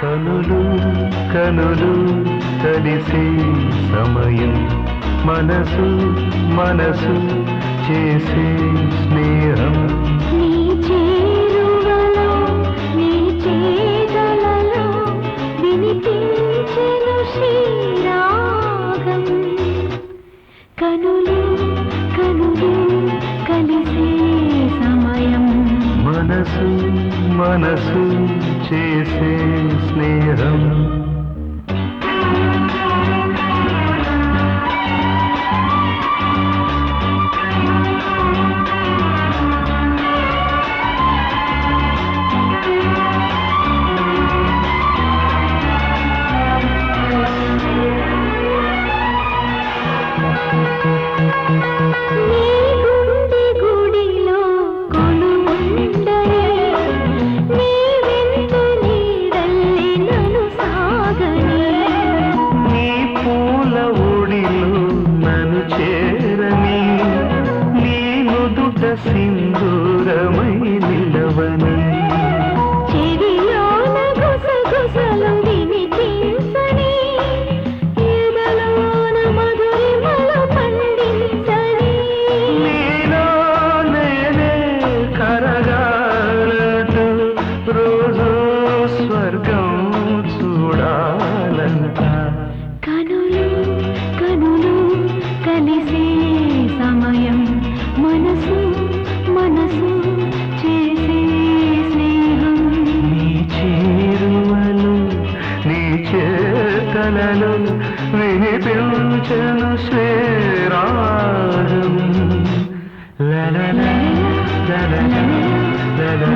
కనులు కనులు కలిసే సమయం మనసు మనసు చేసే స్నేహం నీ చేరువలో నీ చేదలలో వినిపించెను శ్రీరాగం కనులు కనులు కలిసే సమయం మనసు మనసు చేసే స్నేహం సింధూరమై నిలవని చెవిలోన గుసగుసలు వినిపించని ఎదలోన మధురిమల పండించని నీలో నేనే కరగాలంటూ రోజు స్వర్గం చూడాలంట కనులు కనులు కలిసే సమయం మనసు మనసు చేసే స్నేహం నీ చేరువలు నీ చేతలలో వినిపించను శ్రీరాగం లలల లలల లలల